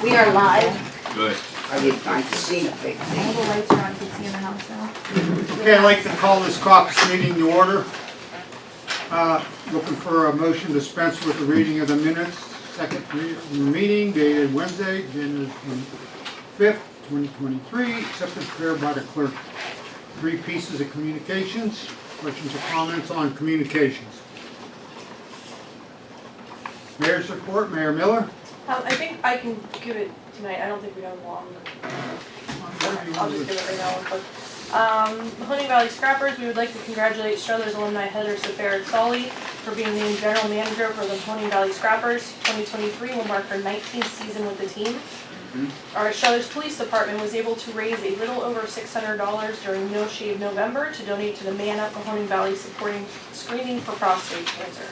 We are live. Good. I can see the big All thing. the lights are on, you can see in the house now. Okay, I'd like to call this caucus meeting to order. Looking for a motion to dispense with the reading of the minutes. Second meeting dated Wednesday, January 25th, 2023, accepted prepared by the clerk. 3 pieces of communications. Questions or comments on communications? Mayor's report, Mayor Miller. I think I can give it tonight. I don't think we have long. I'll just give it right now real quick. Mahoning Valley Scrappers, we would like to congratulate Struthers alumni Heather Safarik-Solly for being named general manager for the Mahoning Valley Scrappers. 2023 will mark her 19th season with the team. Our Struthers Police Department was able to raise a little over $600 during No Shave November to donate to the Man Up Mahoning Valley supporting screening for prostate cancer.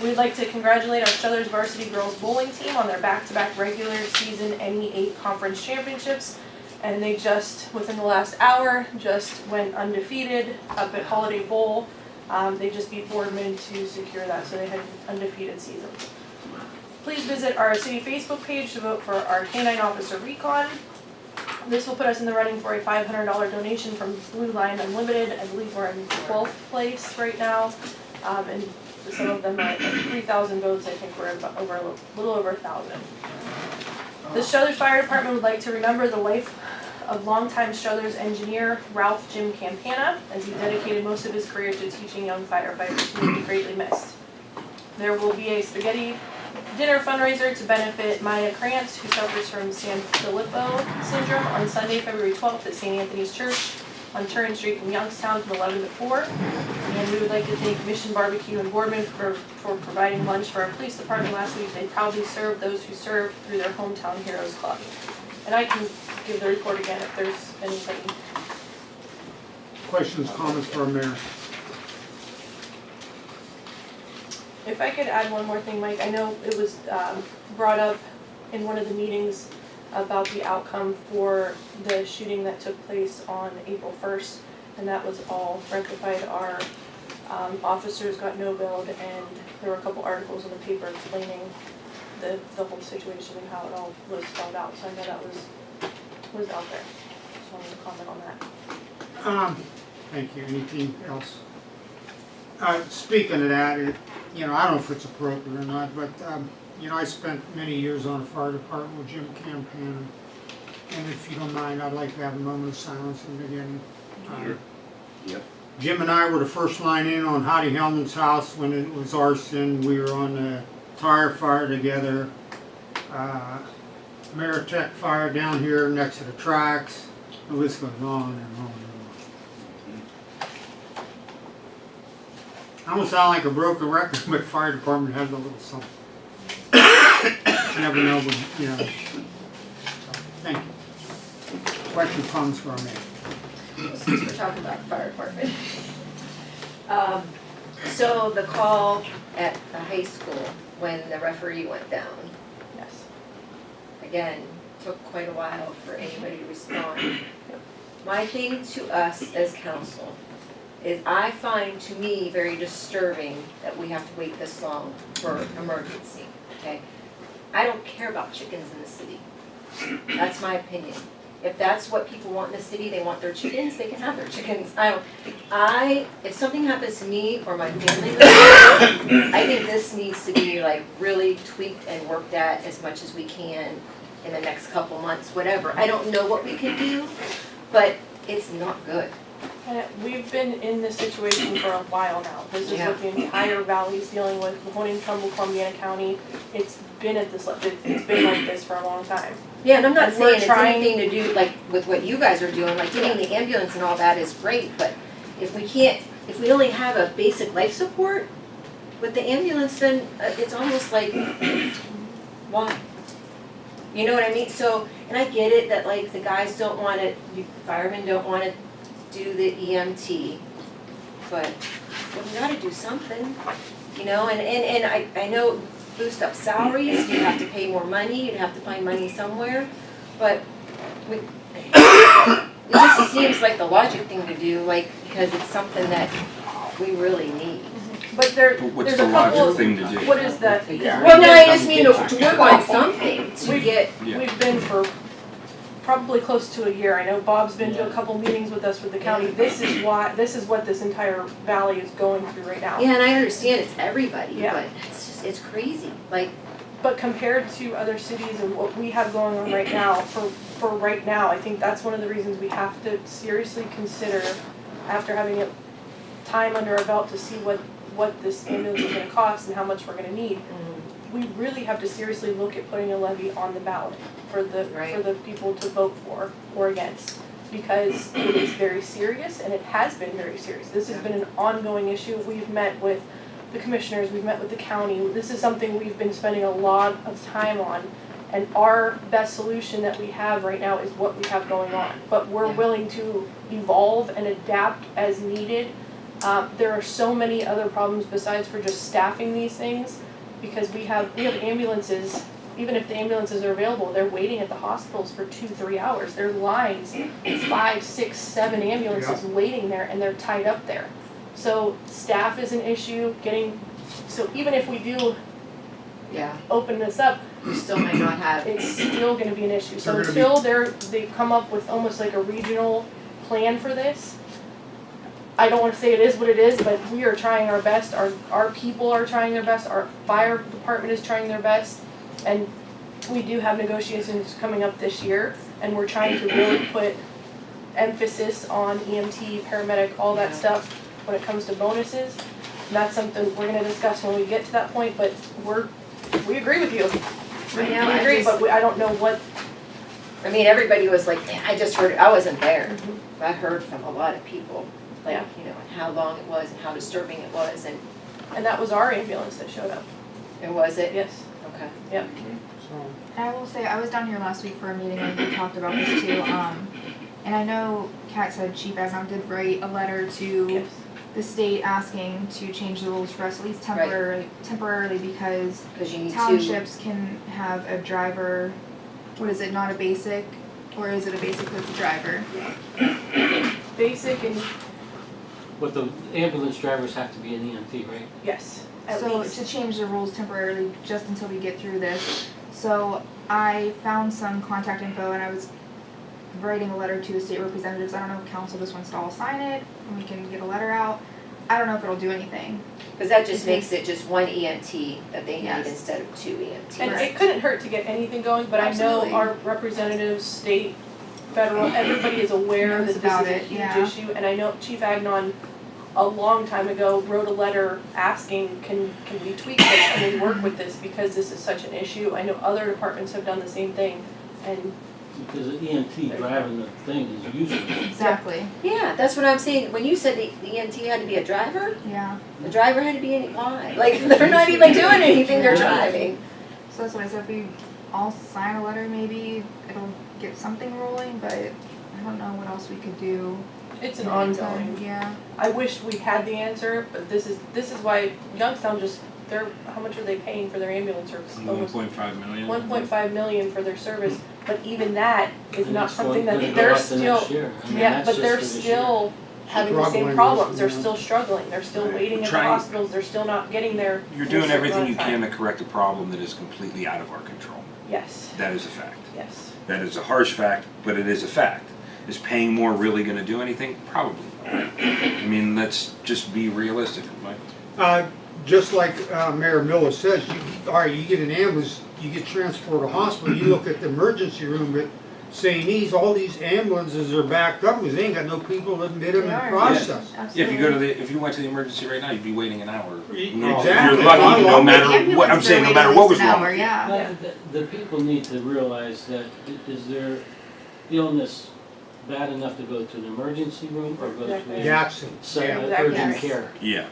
We'd like to congratulate our Struthers varsity girls bowling team on their back-to-back regular season NE8 conference championships. And they just, within the last hour, just went undefeated up at Holiday Bowl. They just beat Boardman to secure that, so they had an undefeated season. Please visit our city Facebook page to vote for our Canine Officer Recon. This will put us in the running for a $500 donation from Blue Line Unlimited. I believe we're in 12th place right now. And some of them are at 3,000 votes. I think we're about a little over 1,000. The Struthers Fire Department would like to remember the life of longtime Struthers engineer Ralph Jim Campana, as he dedicated most of his career to teaching young firefighters who will be greatly missed. There will be a spaghetti dinner fundraiser to benefit Maya Krantz, who suffers from Sanfilippo syndrome, on Sunday, February 12th at St. Anthony's Church on Turin Street in Youngstown from 11 to 4. And we would like to thank Mission Barbecue and Boardman for providing lunch for our police department last week. They proudly served those who served through their Hometown Heroes Club. And I can give the report again if there's anybody. Questions, comments for our mayor? If I could add one more thing, Mike, I know it was brought up in one of the meetings about the outcome for the shooting that took place on April 1st, and that was all rectified. Our officers got no billed, and there were a couple articles in the paper explaining the whole situation and how it all was spelled out, so I know that was out there. Just wanted to comment on that. Thank you. Anything else? Speaking of that, I don't know if it's appropriate or not, but I spent many years on the fire department with Jim Campana, and if you don't mind, I'd like to have a moment of silence in the beginning. Sure. Yep. Jim and I were the first line in on Hottie Hellman's house when it was arson. We were on the tire fire together. Meritech fire down here next to the tracks. The list goes on and on and on. I don't sound like a broken record, but fire department has a little something. You never know, but, So, thank you. Question comes from me. Since we're talking about the fire department. So the call at the high school when the referee went down, Yes. again, took quite a while for anybody to respond. My thing to us as council is I find, to me, very disturbing that we have to wait this long for emergency, okay? I don't care about chickens in the city. That's my opinion. If that's what people want in the city, they want their chickens, they can have their chickens. If something happens to me or my family, I think this needs to be like really tweaked and worked at as much as we can in the next couple months, whatever. I don't know what we can do, but it's not good. And we've been in this situation for a while now. This is what the entire valley's dealing with. Mahoning, Trumbull, Columbiana County. It's been at this level. It's been like this for a long time. Yeah, and I'm not And we're saying it's trying- anything to do like with what you guys are doing, like getting the ambulance and all that is great, but if we only have a basic life support with the ambulance, then it's almost like, why? You know what I mean? So, and I get it that like the guys don't want it, firemen don't want to do the EMT, but we gotta do something, and I know boost up salaries, you have to pay more money, you have to find money somewhere, but it just seems like the logic thing to do, like, because it's something that we really need. But But what's there's the a couple logic of, thing to do? what is that? Well, no, I just mean to work on something to get, Yeah. We've been for probably close to a year. I know Bob's been to a couple meetings with us with the county. This is what this entire valley is going through right now. yeah, and I understand it's everybody, Yeah. but it's crazy, like, But compared to other cities and what we have going on right now, for right now, I think that's one of the reasons we have to seriously consider, after having a time under our belt to see what this ambulance is gonna cost and how much we're gonna need, we really have to seriously look at putting a levy on the ballot for the people to vote for or against. Because it is very serious, and it has been very serious. This has been an ongoing issue. We've met with the commissioners, we've met with the county. This is something we've been spending a lot of time on. And our best solution that we have right now is what we have going on. But we're willing to evolve and adapt as needed. There are so many other problems besides for just staffing these things, because we have ambulances. Even if the ambulances are available, they're waiting at the hospitals for 2-3 hours. There are lines, 5, 6, 7 ambulances waiting there, and they're tied up there. So staff is an issue, so even if we do yeah, open this up, you still might not have. it's still gonna be an issue. So They're gonna until they come up with almost like a regional plan for this, I don't wanna say it is what it is, but we are trying our best, our people are trying their best, our fire department is trying their best, and we do have negotiations coming up this year, and we're trying to really put emphasis on EMT, paramedic, all that stuff when it comes to bonuses. And that's something we're gonna discuss when we get to that point, but we agree with you. I know, We agree, but I don't know what. I mean, everybody was like, I just heard it, I wasn't there. But I heard from a lot of people, like, Yeah. you know, and how long it was and how disturbing it was, and And that was our ambulance that showed up. was it? Yes. Okay. Yep. So, And I will say, I was down here last week for a meeting and we talked about this too. And I know Kat said Chief Agnon did write a letter to Yes. the state asking to change the rules for us at least temporarily because Because you need to. townships can have a driver, what is it, not a basic? Or is it a basic with a driver? Basic and But the ambulance drivers have to be an EMT, right? yes, at So least. to change the rules temporarily just until we get through this. So I found some contact info and I was writing a letter to the state representatives. I don't know if council just wants to all sign it and we can get a letter out. I don't know if it'll do anything. Because that just makes it just one EMT that they need Yes. instead of 2 EMTs. And it couldn't hurt to get anything going, but I Absolutely. know our representatives, state, federal, everybody is aware Knows that this about is a it, huge yeah. issue. And I know Chief Agnon, a long time ago, wrote a letter asking, can we tweak this, can we work with this, because this is such an issue. I know other departments have done the same thing, and Because the EMT driving the thing is useless. Exactly. Yeah, that's what I'm saying. When you said the EMT had to be a driver, Yeah. the driver had to be in, why? Like, they're not even doing anything, they're driving. So that's what I said. If we all sign a letter, maybe it'll get something rolling, but I don't know what else we could do. it's an in the ongoing. meantime. Yeah. I wish we had the answer, but this is why Youngstown how much are they paying for their ambulance service? Almost 1.5 million. 1.5 million for their service, but even that is And not it's something gonna that go they're up the next still, year. I mean, yeah, that's but just they're for this still having the same Struggling, problems, they're yeah. still struggling, they're still Right. waiting at the Trying- hospitals, they're still not getting their. You're full doing certain everything amount you of can time. to correct a problem that is completely out of our control. Yes, That is a fact. yes. That is a harsh fact, but it is a fact. Is paying more really going to do anything? Probably not. I mean, let's just be realistic, Mike. just like Mayor Miller says, you get an ambulance, you get transported to a hospital, you look at the emergency room at St. E's, all these ambulances are backed up because they ain't got no people to admit them They and are. process. Yeah, if you went to the emergency right now, you'd be waiting an hour. Exactly. If you're lucky, no The matter what, I'm saying, no matter what was wrong. Yeah. But the people need to realize that is their illness bad enough to go to an emergency room or go Exactly. to Jackson. Exactly. urgent Yes. care? Yeah.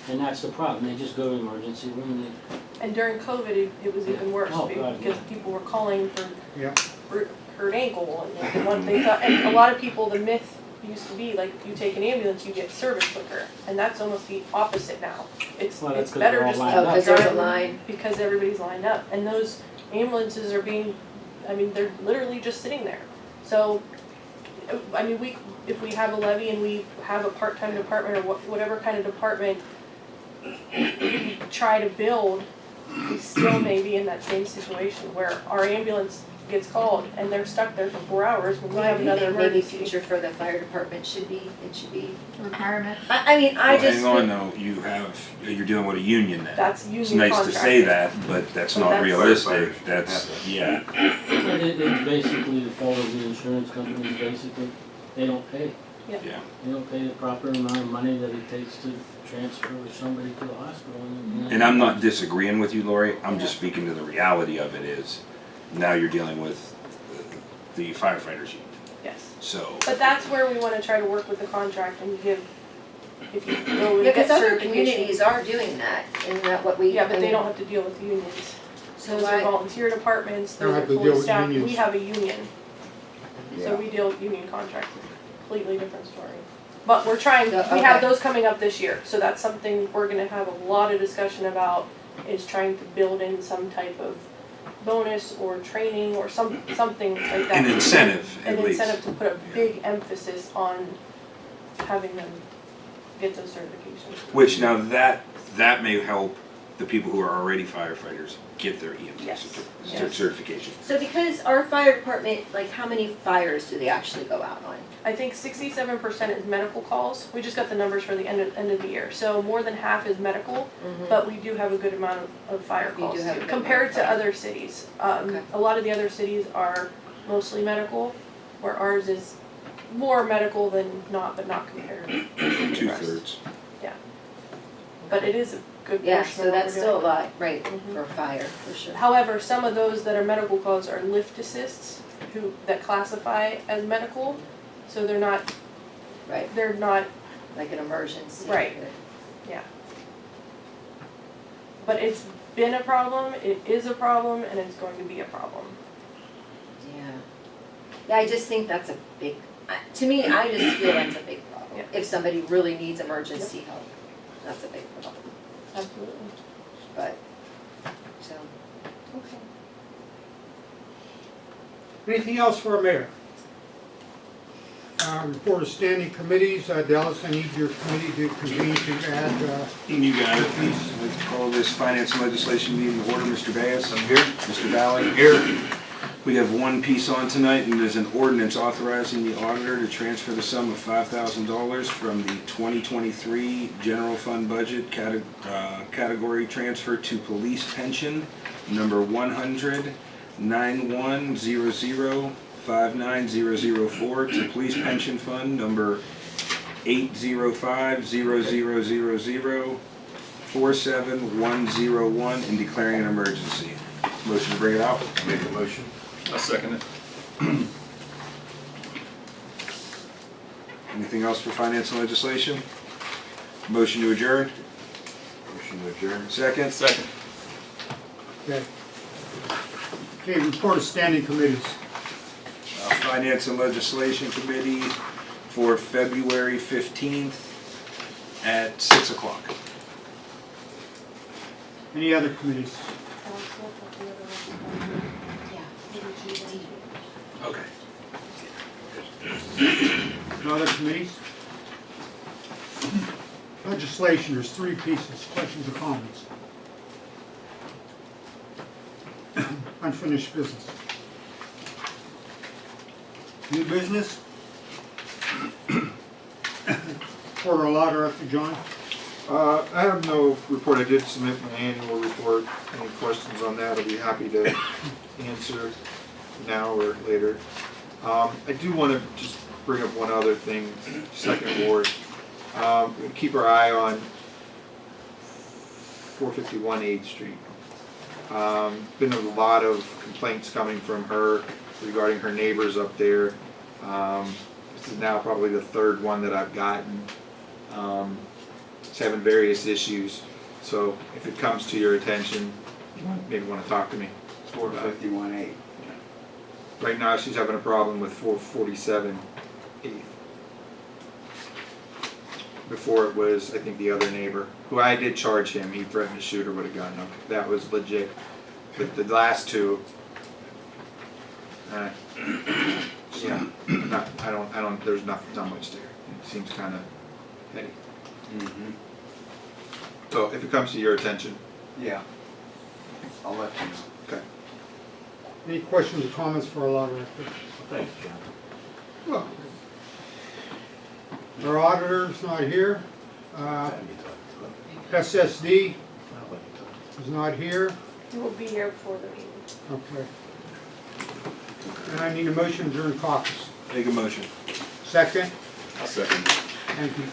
And that's the problem. They just go to the emergency room and And during COVID, it was even worse, Oh, God, because yeah. people were calling for Yeah. hurt ankle, and one they thought, and a lot of people, the myth used to be, like, if you take an ambulance, you get service quicker, and that's almost the opposite now. It's Well, that's 'cause better they're all just lined Oh, up. because there's a drive line. because everybody's lined up, and those ambulances are being, I mean, they're literally just sitting there. So, I mean, if we have a levy and we have a part-time department or whatever kind of department, try to build, we still may be in that same situation where our ambulance gets called and they're stuck there for 4 hours when we Well, I have do another think maybe emergency. future for the fire department should be, it should be, Requirement. I mean, I Well, just. hang on though, you're dealing with a union now. That's union It's nice to say contracting. that, but that's But not that's- realistic, that's, yeah. But it's basically the fault of the insurance companies, basically. They don't pay. Yeah. They don't pay the proper amount of money that it takes to transfer somebody to the hospital. And I'm not disagreeing with you, Lori, I'm just speaking to the reality of it is, now you're dealing with the firefighters union, Yes. so. But that's where we wanna try to work with the contract and give, if you go and Yeah, get because other certification. communities are doing that, isn't that what we? Yeah, but I they mean, don't have to deal with unions. So Those are why, volunteer departments, They don't those are have to deal fully with staffed, we unions. have a union. So Yeah. we deal with union contracts, completely different story. But we're trying, So, we have okay. those coming up this year, so that's something we're gonna have a lot of discussion about, is trying to build in some type of bonus or training or something like that. An incentive, An at least. incentive to put a big emphasis on having them get those certifications. Which now that may help the people who are already firefighters get their EMT Yes. Yes. certification. so because our fire department, like how many fires do they actually go out on? I think 67% is medical calls. We just got the numbers for the end of the year. So more than half is medical, but we do have a good amount of fire You do calls have a too, good compared amount to of fire. other cities. Okay. A lot of the other cities are mostly medical, where ours is more medical than not, but not compared to the rest. 2/3. But it is a good portion Yeah, of so what that's we're still a doing. lot, right, Mhm. for fire, for sure. However, some of those that are medical calls are lift assists, that classify as medical, so they're not, Right, like an emergency. Right. but it's been a problem, it is a problem, and it's going to be a problem. Yeah. Yeah, I just think that's a big, to me, I just feel that's a big problem. Yeah. If somebody really needs emergency help, that's a big problem, Absolutely. but, so, okay. Anything else for our mayor? Report of standing committees, Dallas, I need your committee to convene to add, You got it. Let's call this finance and legislation meeting to order. Mr. Bass? I'm here. Mr. Valley? Here. We have one piece on tonight, and there's an ordinance authorizing the auditor to transfer the sum of $5,000 from the 2023 general fund budget category transfer to police pension, number 100-9100-59004, to police pension fund, number 805-0000-47101, and declaring an emergency. Motion to bring it out? Make a motion. I'll second it. Anything else for finance and legislation? Motion to adjourn? Motion to adjourn. Second? Second. okay. Okay, report of standing committees. Finance and Legislation Committee for February 15th at 6 o'clock. Any other committees? Okay. No other committees? Legislation, there's three pieces, questions or comments? Unfinished business. New business? Report of law director, John? I have no report. I did submit my annual report. Any questions on that, I'll be happy to answer now or later. I do want to just bring up one other thing, Second Ward. Keep our eye on 451 8th Street. Been a lot of complaints coming from her regarding her neighbors up there. This is now probably the third one that I've gotten. It's having various issues, so if it comes to your attention, you maybe want to talk to me. 451-8. Right now, she's having a problem with 447 8th. Before it was, I think, the other neighbor, who I did charge him. He threatened to shoot her with a gun. Okay, that was legit. But the last two, yeah, there's not much there. It seems kind of petty. So if it comes to your attention, Yeah. I'll let you know. okay. Any questions or comments for our law director? Thanks, John. Well, our auditor's not here. SSD is not here. He will be here before the meeting. Okay. And I need a motion to adjourn caucus. Make a motion. Second? I'll second. Thank you.